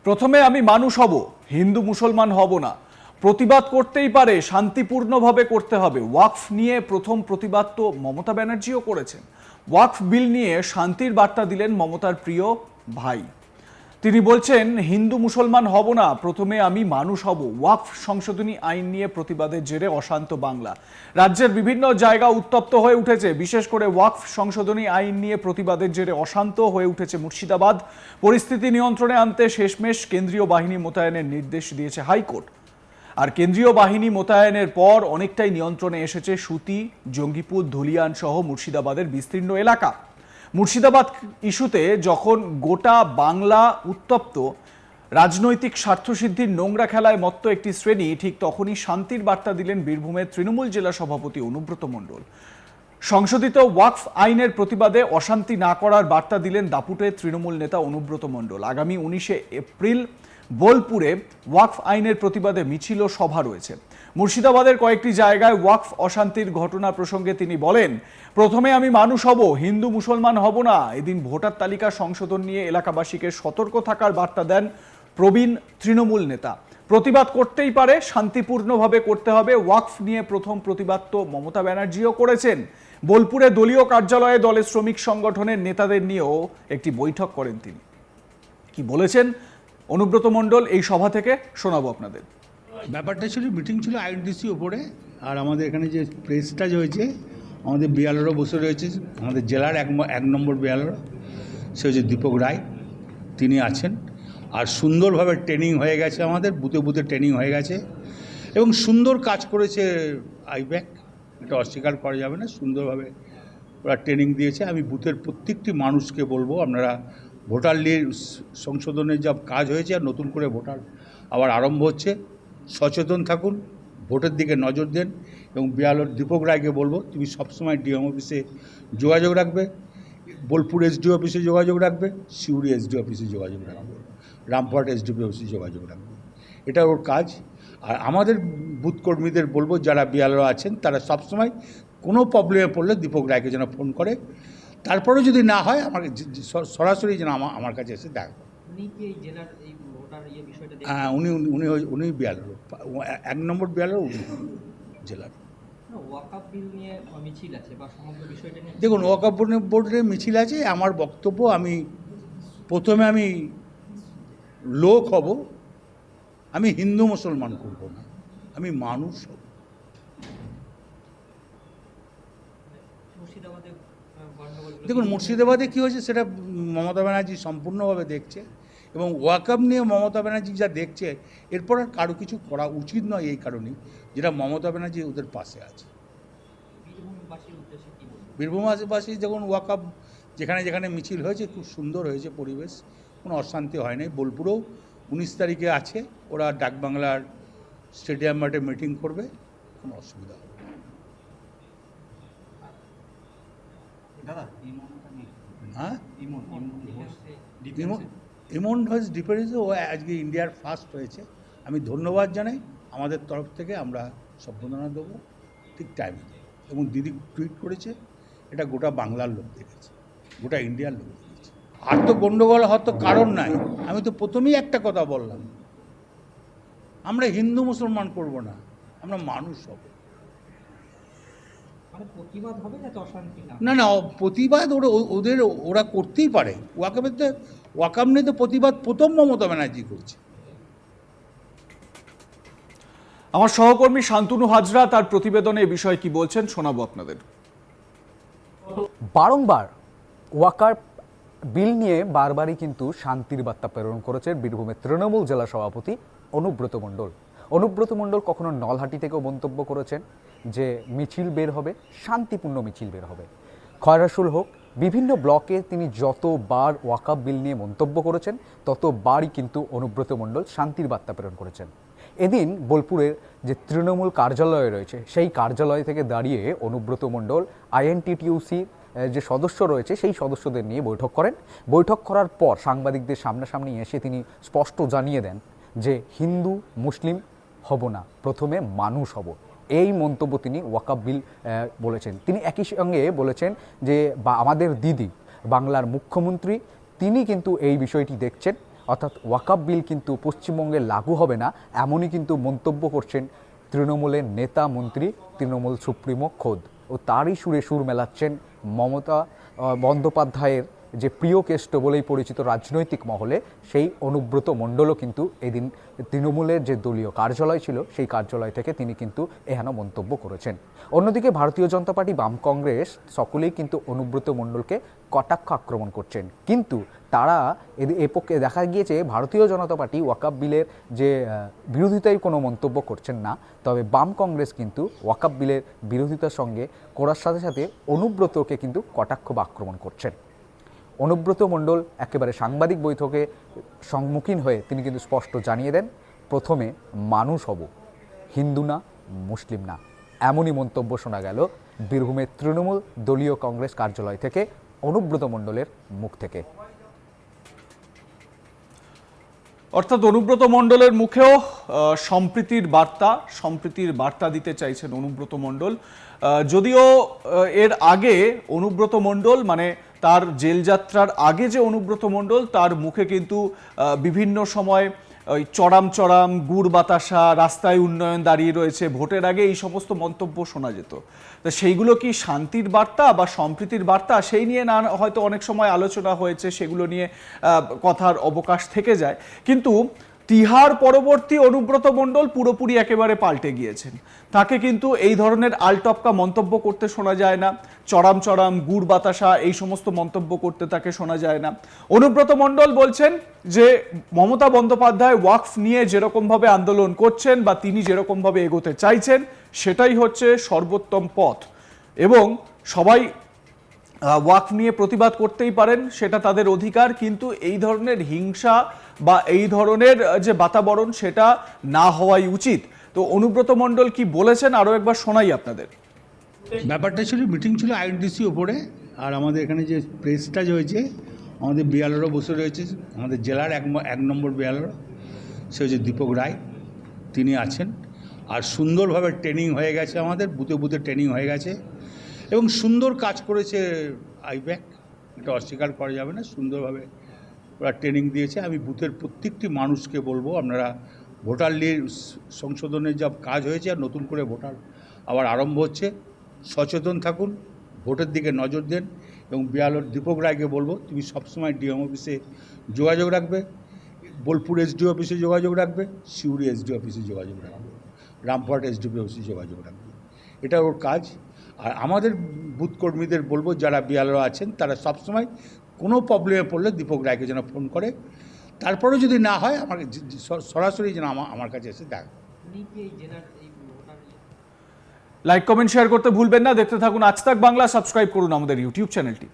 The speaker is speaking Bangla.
প্রথমে আমি মানুষ হব, হিন্দু মুসলমান হব না। প্রতিবাদ করতেই পারে, শান্তিপূর্ণভাবে করতে হবে। ওয়াকফ নিয়ে প্রথম প্রতিবাদ তো মমতা ব্যানার্জিও করেছেন। ওয়াকফ বিল নিয়ে শান্তির বার্তা দিলেন মমতার প্রিয় ভাই। তিনি বলছেন, হিন্দু মুসলমান হব না, প্রথমে আমি মানুষ হব। ওয়াকফ সংশোধনী আইন নিয়ে প্রতিবাদের জেরে অশান্ত বাংলা। রাজ্যের বিভিন্ন জায়গা উত্তপ্ত হয়ে উঠেছে। বিশেষ করে ওয়াকফ সংশোধনী আইন নিয়ে প্রতিবাদের জেরে অশান্ত হয়ে উঠেছে মুর্শিদাবাদ। পরিস্থিতি নিয়ন্ত্রণে আনতে শেষমেশ কেন্দ্রীয় বাহিনী মোতায়েনের নির্দেশ দিয়েছে হাইকোর্ট। আর কেন্দ্রীয় বাহিনী মোতায়েনের পর অনেকটাই নিয়ন্ত্রণে এসেছে সুতি, জঙ্গিপুর, ধুলিয়ান সহ মুর্শিদাবাদের বিস্তীর্ণ এলাকা। মুর্শিদাবাদ ইস্যুতে যখন গোটা বাংলা উত্তপ্ত, রাজনৈতিক স্বার্থসিদ্ধির নোংরা খেলায় মত্ত একটি শ্রেণী, ঠিক তখনই শান্তির বার্তা দিলেন বীরভূমের তৃণমূল জেলা সভাপতি অনুব্রত মণ্ডল। সংশোধিত ওয়াকফ আইনের প্রতিবাদে অশান্তি না করার বার্তা দিলেন দাপুটে তৃণমূল নেতা অনুব্রত মণ্ডল। আগামী 19শে এপ্রিল বোলপুরে ওয়াকফ আইনের প্রতিবাদে মিছিল ও সভা রয়েছে। মুর্শিদাবাদের কয়েকটি জায়গায় ওয়াকফ অশান্তির ঘটনা প্রসঙ্গে তিনি বলেন, প্রথমে আমি মানুষ হব, হিন্দু মুসলমান হব না। এদিন ভোটার তালিকা সংশোধন নিয়ে এলাকাবাসীকে সতর্ক থাকার বার্তা দেন প্রবীণ তৃণমূল নেতা। প্রতিবাদ করতেই পারে, শান্তিপূর্ণভাবে করতে হবে। ওয়াকফ নিয়ে প্রথম প্রতিবাদ তো মমতা ব্যানার্জিও করেছেন। বোলপুরে দলীয় কার্যালয়ে দলের শ্রমিক সংগঠনের নেতাদের নিয়েও একটি বৈঠক করেন তিনি। কি বলেছেন অনুব্রত মণ্ডল এই সভা থেকে শোনাবো আপনাদের। ব্যাপারটা ছিল, মিটিং ছিল আইএনটিসি ওপরে, আর আমাদের এখানে যে প্রেসটা যে হয়েছে, আমাদের বিয়ালরও বসে রয়েছে। আমাদের জেলার এক নম্বর বিয়ালর, সে হচ্ছে দীপক রায়, তিনি আছেন। আর সুন্দরভাবে ট্রেনিং হয়ে গেছে, আমাদের বুথে বুথে ট্রেনিং হয়ে গেছে এবং সুন্দর কাজ করেছে আইপ্যাক, এটা অস্বীকার করা যাবে না। সুন্দরভাবে ওরা ট্রেনিং দিয়েছে। আমি বুথের প্রত্যেকটি মানুষকে বলবো, আপনারা ভোটার সংশোধনের যা কাজ হয়েছে আর নতুন করে ভোটার আবার আরম্ভ হচ্ছে, সচেতন থাকুন, ভোটের দিকে নজর দেন। এবং বিয়ালর দীপক রায়কে বলবো, তুমি সবসময় ডিএম অফিসে যোগাযোগ রাখবে, বোলপুর এসডি অফিসে যোগাযোগ রাখবে, সিউড়ি এসডি অফিসে যোগাযোগ রাখবে, রামপুরহাট এসডিপি অফিসে যোগাযোগ রাখবে। এটা ওর কাজ। আর আমাদের বুথ কর্মীদের বলবো, যারা বিয়ালর আছেন, তারা সবসময় কোনো প্রবলেমে পড়লে দীপক রায়কে যেন ফোন করে। তারপরেও যদি না হয়, আমাকে সরাসরি যেন আমার কাছে এসে দেখা করে। হ্যাঁ, উনি বিয়ালর, এক নম্বর বিয়ালর উনি জেলার। দেখুন, ওয়াকফ বোর্ডের মিছিল আছে। আমার বক্তব্য, প্রথমে আমি লোক হব, আমি হিন্দু মুসলমান করব না, আমি মানুষ হব। দেখুন, মুর্শিদাবাদে কী হয়েছে সেটা মমতা ব্যানার্জি সম্পূর্ণভাবে দেখছে, এবং ওয়াকফ নিয়ে মমতা ব্যানার্জি যা দেখছে, এরপর আর কারো কিছু করা উচিত নয়। এই কারণেই যেটা মমতা ব্যানার্জি ওদের পাশে আছে। বীরভূমবাসী যখন ওয়াকফ যেখানে যেখানে মিছিল হয়েছে, খুব সুন্দর হয়েছে পরিবেশ, কোনো অশান্তি হয় নাই। বোলপুরেও 19 তারিখে আছে, ওরা ডাকবাংলার স্টেডিয়াম মাঠে মিটিং করবে, কোনো অসুবিধা হবে না। হ্যাঁ, ইমন ঘোষ ডিফেন্সে ও আজকে ইন্ডিয়ার ফার্স্ট হয়েছে। আমি ধন্যবাদ জানাই, আমাদের তরফ থেকে আমরা সম্বোধনা দেবো ঠিক টাইমে। এবং দিদি টুইট করেছে, এটা গোটা বাংলার লোক দেখেছে, গোটা ইন্ডিয়ার লোক দেখেছে। আর তো গণ্ডগোল হওয়ার তো কারণ নাই। আমি তো প্রথমেই একটা কথা বললাম, আমরা হিন্দু মুসলমান করব না, আমরা মানুষ হব। না না, প্রতিবাদ ওরা করতেই পারে। ওয়াকফ নিয়ে তো প্রতিবাদ প্রথম মমতা ব্যানার্জি করছে। আমার সহকর্মী শান্তনু হাজরা তার প্রতিবেদনে এই বিষয়ে কি বলছেন শোনাবো আপনাদের। বারংবার ওয়াকফ বিল নিয়ে বারবারই কিন্তু শান্তির বার্তা প্রেরণ করেছেন বীরভূমের তৃণমূল জেলা সভাপতি অনুব্রত মণ্ডল। অনুব্রত মণ্ডল কখনো নলহাটি থেকেও মন্তব্য করেছেন যে মিছিল বের হবে, শান্তিপূর্ণ মিছিল বের হবে। খয়রাসুল হোক, বিভিন্ন ব্লকে তিনি যতবার ওয়াকফ বিল নিয়ে মন্তব্য করেছেন, ততবারই কিন্তু অনুব্রত মণ্ডল শান্তির বার্তা প্রেরণ করেছেন। এদিন বোলপুরের যে তৃণমূল কার্যালয় রয়েছে, সেই কার্যালয় থেকে দাঁড়িয়ে অনুব্রত মণ্ডল আইএনটিটিইউসি যে সদস্য রয়েছে সেই সদস্যদের নিয়ে বৈঠক করেন। বৈঠক করার পর সাংবাদিকদের সামনাসামনি এসে তিনি স্পষ্ট জানিয়ে দেন যে হিন্দু মুসলিম হব না, প্রথমে মানুষ হব। এই মন্তব্য তিনি ওয়াকফ বিল বলেছেন। তিনি একই সঙ্গে বলেছেন যে আমাদের দিদি বাংলার মুখ্যমন্ত্রী, তিনি কিন্তু এই বিষয়টি দেখছেন। অর্থাৎ ওয়াকআপ বিল কিন্তু পশ্চিমবঙ্গে লাগু হবে না, এমনই কিন্তু মন্তব্য করছেন তৃণমূলের নেতা মন্ত্রী, তৃণমূল সুপ্রিমো খোদ। ও তারই সুরে সুর মেলাচ্ছেন মমতা বন্দ্যোপাধ্যায়ের যে প্রিয় কেষ্ট বলেই পরিচিত রাজনৈতিক মহলে, সেই অনুব্রত মণ্ডলও কিন্তু এদিন তৃণমূলের যে দলীয় কার্যালয় ছিল সেই কার্যালয় থেকে তিনি কিন্তু এহেন মন্তব্য করেছেন। অন্যদিকে ভারতীয় জনতা পার্টি, বাম কংগ্রেস সকলেই কিন্তু অনুব্রত মণ্ডলকে কটাক্ষ আক্রমণ করছেন, কিন্তু তারা এপক্ষে দেখা গিয়েছে ভারতীয় জনতা পার্টি ওয়াকআপ বিলের যে বিরোধিতায় কোনো মন্তব্য করছেন না, তবে বাম কংগ্রেস কিন্তু ওয়াকআপ বিলের বিরোধিতার সঙ্গে করার সাথে সাথে অনুব্রতকে কিন্তু কটাক্ষ বা আক্রমণ করছেন। অনুব্রত মণ্ডল একেবারে সাংবাদিক বৈঠকে সম্মুখীন হয়ে তিনি কিন্তু স্পষ্ট জানিয়ে দেন, প্রথমে মানুষ হব, হিন্দু না, মুসলিম না। এমনই মন্তব্য শোনা গেল বীরভূমের তৃণমূল দলীয় কংগ্রেস কার্যালয় থেকে অনুব্রত মণ্ডলের মুখ থেকে। অর্থাৎ অনুব্রত মণ্ডলের মুখেও সম্প্রীতির বার্তা দিতে চাইছেন অনুব্রত মণ্ডল। যদিও এর আগে অনুব্রত মণ্ডল, মানে তার জেলযাত্রার আগে যে অনুব্রত মণ্ডল, তার মুখে কিন্তু বিভিন্ন সময় ওই চড়াম গুড় বাতাসা, রাস্তায় উন্নয়ন দাঁড়িয়ে রয়েছে, ভোটের আগে এই সমস্ত মন্তব্য শোনা যেত। তো সেইগুলো কি শান্তির বার্তা বা সম্প্রীতির বার্তা, সেই নিয়ে না হয়তো অনেক সময় আলোচনা হয়েছে, সেগুলো নিয়ে কথার অবকাশ থেকে যায়। কিন্তু তিহার পরবর্তী অনুব্রত মণ্ডল পুরোপুরি একেবারে পাল্টে গিয়েছেন। তাকে কিন্তু এই ধরনের আলটপকা মন্তব্য করতে শোনা যায় না, চড়াম গুড় বাতাসা এই সমস্ত মন্তব্য করতে তাকে শোনা যায় না। অনুব্রত মণ্ডল বলছেন যে মমতা বন্দ্যোপাধ্যায় ওয়াকফ নিয়ে যেরকমভাবে আন্দোলন করছেন বা তিনি যেরকমভাবে এগোতে চাইছেন সেটাই হচ্ছে সর্বোত্তম পথ, এবং সবাই ওয়াকফ নিয়ে প্রতিবাদ করতেই পারেন, সেটা তাদের অধিকার, কিন্তু এই ধরনের হিংসা বা এই ধরনের যে বাতাবরণ সেটা না হওয়াই উচিত। তো অনুব্রত মণ্ডল কি বলেছেন আরও একবার শোনাই আপনাদের। ব্যাপারটা ছিল, মিটিং ছিল আইএনডিসি ওপরে, আর আমাদের এখানে যে প্রেসটা যে হয়েছে, আমাদের বিয়ালরও বসে রয়েছে, আমাদের জেলার এক নম্বর বিয়ালর, সে হচ্ছে দীপক রায়, তিনি আছেন। আর সুন্দরভাবে ট্রেনিং হয়ে গেছে, আমাদের বুথে বুথে ট্রেনিং হয়ে গেছে এবং সুন্দর কাজ করেছে আইপ্যাক, এটা অস্বীকার করা যাবে না। সুন্দরভাবে ওরা ট্রেনিং দিয়েছে। আমি বুথের প্রত্যেকটি মানুষকে বলবো, আপনারা ভোটার লিস্ট সংশোধনের যা কাজ হয়েছে আর নতুন করে ভোটার আবার আরম্ভ হচ্ছে, সচেতন থাকুন, ভোটের দিকে নজর দেন। এবং বিয়ালর দীপক রায়কে বলবো, তুমি সবসময় ডিএম অফিসে যোগাযোগ রাখবে, বোলপুর এসডি অফিসে যোগাযোগ রাখবে, সিউড়ি এসডি অফিসে যোগাযোগ রাখবে, রামপুরহাট এসডিপি অফিসে যোগাযোগ রাখবে, এটা ওর কাজ। আর আমাদের বুথ কর্মীদের বলবো, যারা বিয়ালর আছেন তারা সবসময় কোনো প্রবলেমে পড়লে দীপক রায়কে যেন ফোন করে, তারপরেও যদি না হয় আমাকে সরাসরি যেন আমার কাছে এসে দেখা। লাইক কমেন্ট শেয়ার করতে ভুলবেন না। দেখতে থাকুন আজ তাক বাংলা, সাবস্ক্রাইব করুন আমাদের ইউটিউব চ্যানেলটি।